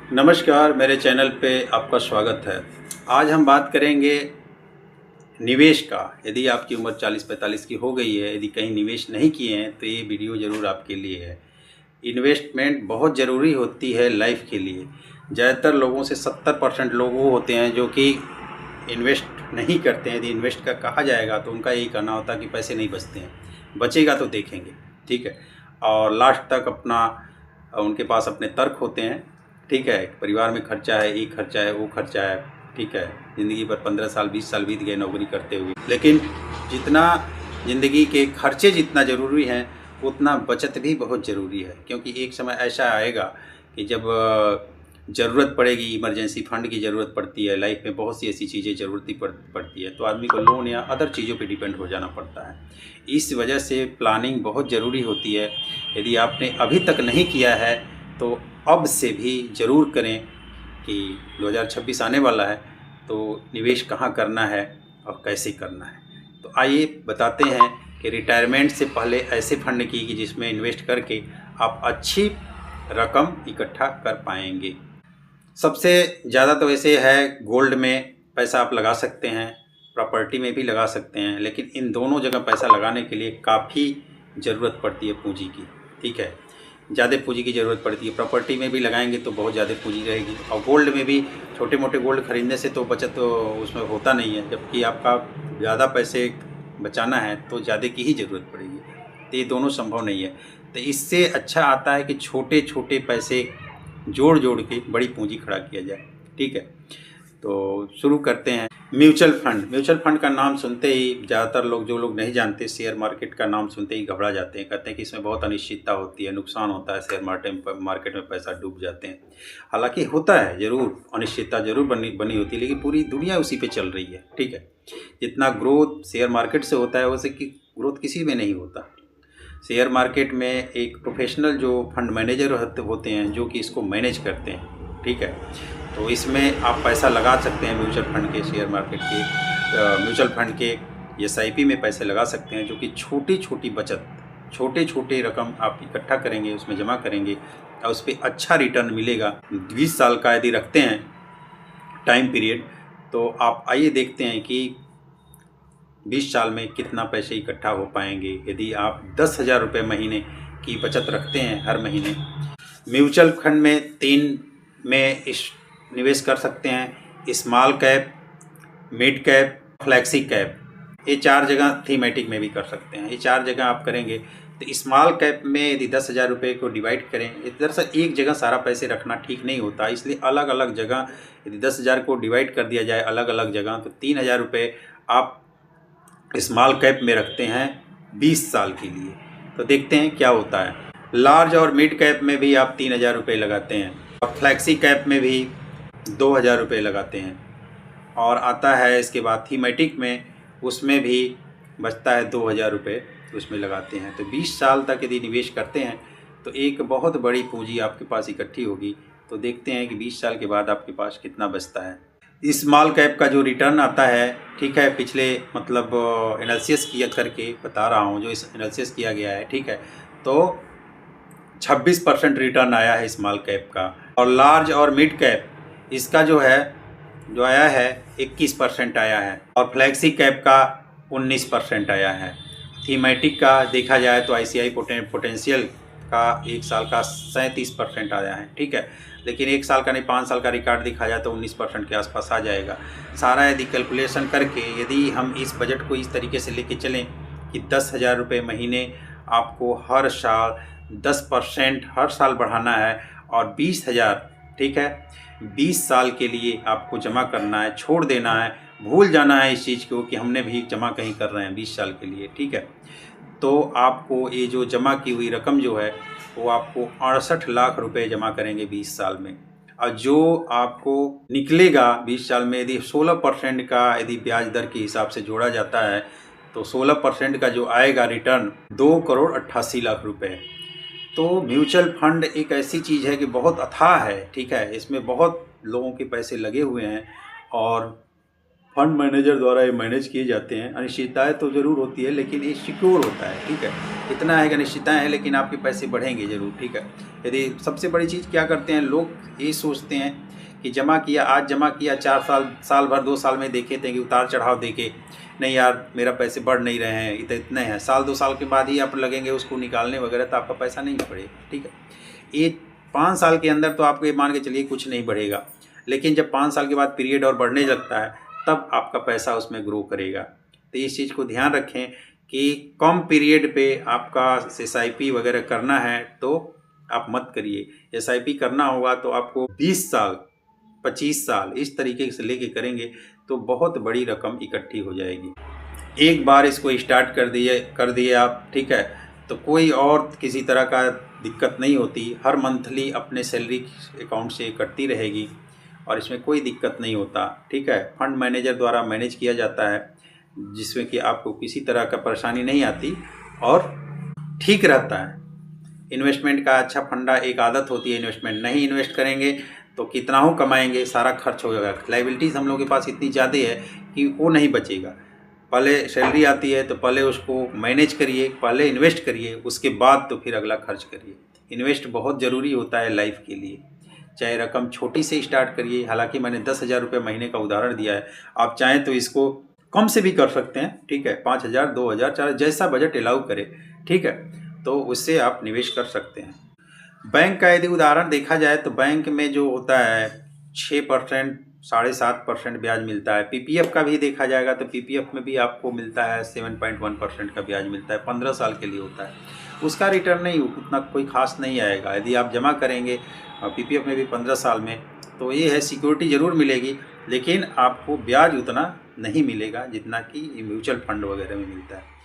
नमस्कार, मेरे चैनल पे आपका स्वागत है। आज हम बात करेंगे निवेश का। यदि आपकी उम्र 40-45 की हो गई है, यदि कहीं निवेश नहीं किए हैं तो ये वीडियो ज़रूर आपके लिए है। इन्वेस्टमेंट बहुत ज़रूरी होती है लाइफ के लिए। ज़्यादातर लोगों से 70% लोग वो होते हैं जो कि इन्वेस्ट नहीं करते हैं। यदि इन्वेस्ट का कहा जाएगा तो उनका यही कहना होता है कि पैसे नहीं बचते हैं, बचेगा तो देखेंगे, ठीक है। और लास्ट तक अपना उनके पास अपने तर्क होते हैं, ठीक है। परिवार में खर्चा है, ये खर्चा है, वो खर्चा है, ठीक है। ज़िंदगी पर 15 साल 20 साल बीत गए नौकरी करते हुए, लेकिन जितना ज़िंदगी के खर्चे जितना ज़रूरी हैं उतना बचत भी बहुत ज़रूरी है। क्योंकि एक समय ऐसा आएगा कि जब ज़रूरत पड़ेगी, इमरजेंसी फ़ंड की ज़रूरत पड़ती है, लाइफ में बहुत सी ऐसी चीज़ें ज़रूरती पड़ती है, तो आदमी को लोन या अदर चीज़ों पे डिपेंड हो जाना पड़ता है। इस वजह से प्लानिंग बहुत ज़रूरी होती है। यदि आपने अभी तक नहीं किया है तो अब से भी ज़रूर करें कि 2026 आने वाला है, तो निवेश कहाँ करना है और कैसे करना है। तो आइए बताते हैं कि रिटायरमेंट से पहले ऐसे फंड की कि जिसमें इन्वेस्ट करके आप अच्छी रकम इकट्ठा कर पाएंगे। सबसे ज़्यादा तो ऐसे है, गोल्ड में पैसा आप लगा सकते हैं, प्रॉपर्टी में भी लगा सकते हैं, लेकिन इन दोनों जगह पैसा लगाने के लिए काफ़ी ज़रूरत पड़ती है पूंजी की, ठीक है। ज़्यादा पूंजी की ज़रूरत पड़ती है। प्रॉपर्टी में भी लगाएंगे तो बहुत ज़्यादा पूंजी रहेगी, और गोल्ड में भी छोटे मोटे गोल्ड खरीदने से तो बचत तो उसमें होता नहीं है, जबकि आपका ज़्यादा पैसे बचाना है तो ज़्यादा की ही ज़रूरत पड़ेगी। तो ये दोनों संभव नहीं है। तो इससे अच्छा आता है कि छोटे छोटे पैसे जोड़ जोड़ के बड़ी पूंजी खड़ा किया जाए, ठीक है। तो शुरू करते हैं। म्यूचुअल फंड का नाम सुनते ही ज़्यादातर लोग, जो लोग नहीं जानते, शेयर मार्केट का नाम सुनते ही घबरा जाते हैं। कहते हैं कि इसमें बहुत अनिश्चितता होती है, नुकसान होता है, शेयर मार्केट में पैसा डूब जाते हैं। हालांकि होता है ज़रूर, अनिश्चितता ज़रूर बनी होती है, लेकिन पूरी दुनिया उसी पे चल रही है, ठीक है। जितना ग्रोथ शेयर मार्केट से होता है वैसे कि ग्रोथ किसी में नहीं होता। शेयर मार्केट में एक प्रोफेशनल जो फंड मैनेजर होते हैं जो कि इसको मैनेज करते हैं, ठीक है। तो इसमें आप पैसा लगा सकते हैं म्यूचुअल फंड के, शेयर मार्केट के, म्यूचुअल फंड के SIP में पैसे लगा सकते हैं, जो कि छोटी छोटी बचत, छोटे छोटे रकम आप इकट्ठा करेंगे, उसमें जमा करेंगे और उस पर अच्छा रिटर्न मिलेगा। 20 साल का यदि रखते हैं टाइम पीरियड, तो आप आइए देखते हैं कि 20 साल में कितना पैसे इकट्ठा हो पाएंगे। यदि आप 10,000 रुपये महीने की बचत रखते हैं हर महीने, म्यूचुअल फंड में 3 में निवेश कर सकते हैं: small cap, mid cap, flexi cap. ये 4 जगह थीमेटिक में भी कर सकते हैं। ये 4 जगह आप करेंगे तो स्मॉल कैप में यदि 10,000 रुपये को डिवाइड करें, दरअसल एक जगह सारा पैसे रखना ठीक नहीं होता, इसलिए अलग अलग जगह यदि 10,000 को डिवाइड कर दिया जाए अलग अलग जगह, तो 3,000 रुपये आप स्मॉल कैप में रखते हैं 20 साल के लिए। तो देखते हैं क्या होता है। लार्ज और मिड कैप में भी आप 3,000 रुपये लगाते हैं, और फ्लैक्सी कैप में भी 2,000 रुपये लगाते हैं। और आता है इसके बाद थीमेटिक में, उसमें भी बचता है 2,000 रुपये, उसमें लगाते हैं। तो 20 साल तक यदि निवेश करते हैं तो एक बहुत बड़ी पूंजी आपके पास इकट्ठी होगी। तो देखते हैं कि 20 साल के बाद आपके पास कितना बचता है। स्मॉल कैप का जो रिटर्न आता है, ठीक है, पिछले मतलब एनालिसिस किया करके बता रहा हूँ, जो इस एनालिसिस किया गया है, ठीक है, तो 26% रिटर्न आया है स्मॉल कैप का। और लार्ज और मिड कैप इसका जो आया है 21% आया है, और फ्लैक्सी कैप का 19% आया है। थीमेटिक का देखा जाए तो ICI पोटेंशियल का 1 साल का 37% आया है, ठीक है। लेकिन 1 साल का नहीं, 5 साल का रिकॉर्ड देखा जाए तो 19% के आसपास आ जाएगा। सारा यदि कैलकुलेशन करके यदि हम इस बजट को इस तरीके से लेके चलें कि 10,000 रुपये महीने आपको हर साल 10% हर साल बढ़ाना है, और 20,000, ठीक है, 20 साल के लिए आपको जमा करना है, छोड़ देना है, भूल जाना है इस चीज़ को कि हमने भी जमा कहीं कर रहे हैं 20 साल के लिए, ठीक है। तो आपको ये जो जमा की हुई रकम जो है वो आपको 68 लाख रुपए जमा करेंगे 20 साल में। और जो आपको निकलेगा 20 साल में, यदि 16% का यदि ब्याज दर के हिसाब से जोड़ा जाता है, तो 16% का जो आएगा रिटर्न 2,88,00,000 रुपये। तो म्यूचुअल फंड एक ऐसी चीज़ है कि बहुत अथाह है, ठीक है। इसमें बहुत लोगों के पैसे लगे हुए हैं और फंड मैनेजर द्वारा ये मैनेज किए जाते हैं। अनिश्चितताएँ तो ज़रूर होती है, लेकिन ये सिक्योर होता है, ठीक है। इतना है कि अनिश्चितताएँ हैं, लेकिन आपके पैसे बढ़ेंगे ज़रूर, ठीक है। यदि सबसे बड़ी चीज़ क्या करते हैं लोग, ये सोचते हैं कि जमा किया, आज जमा किया, 4 साल भर 2 साल में देखे थे कि उतार चढ़ाव देखे, नहीं यार मेरा पैसे बढ़ नहीं रहे हैं, इतने हैं, साल 2 साल के बाद ही आप लगेंगे उसको निकालने वगैरह, तो आपका पैसा नहीं बढ़ेगा, ठीक है। ये 5 साल के अंदर तो आपको ये मान के चलिए कुछ नहीं बढ़ेगा, लेकिन जब 5 साल के बाद पीरियड और बढ़ने लगता है तब आपका पैसा उसमें ग्रो करेगा। तो इस चीज़ को ध्यान रखें कि कम पीरियड पे आपका SIP वगैरह करना है तो आप मत करिए। SIP करना होगा तो आपको 20 साल 25 साल इस तरीके से लेके करेंगे तो बहुत बड़ी रकम इकट्ठी हो जाएगी। एक बार इसको स्टार्ट कर दिए आप, ठीक है, तो कोई और किसी तरह का दिक्कत नहीं होती। हर मंथली अपने सैलरी अकाउंट से कटती रहेगी और इसमें कोई दिक्कत नहीं होता, ठीक है। फंड मैनेजर द्वारा मैनेज किया जाता है, जिसमें कि आपको किसी तरह का परेशानी नहीं आती और ठीक रहता है। इन्वेस्टमेंट का अच्छा फंडा एक आदत होती है, इन्वेस्टमेंट नहीं इन्वेस्ट करेंगे तो कितना हो कमाएंगे, सारा खर्च हो जाएगा। लाइबिलिटीज़ हम लोगों के पास इतनी ज़्यादा है कि वो नहीं बचेगा। पहले सैलरी आती है तो पहले उसको मैनेज करिए, पहले इन्वेस्ट करिए, उसके बाद तो फिर अगला खर्च करिए। इन्वेस्ट बहुत ज़रूरी होता है लाइफ के लिए। चाहे रकम छोटी से स्टार्ट करिए, हालांकि मैंने 10,000 रुपये महीने का उदाहरण दिया है, आप चाहें तो इसको कम से भी कर सकते हैं, ठीक है। 5,000 2,000 4 जैसा बजट अलाउ करे, ठीक है, तो उससे आप निवेश कर सकते हैं। बैंक का यदि उदाहरण देखा जाए तो बैंक में जो होता है 6% 7.5% ब्याज मिलता है। PPF का भी देखा जाएगा तो PPF में भी आपको मिलता है 7.1% का ब्याज मिलता है, 15 साल के लिए होता है। उसका रिटर्न नहीं उतना कोई खास नहीं आएगा यदि आप जमा करेंगे PPF में भी 15 साल में, तो ये है सिक्योरिटी ज़रूर मिलेगी, लेकिन आपको ब्याज उतना नहीं मिलेगा जितना कि म्यूचुअल फंड वगैरह में मिलता है।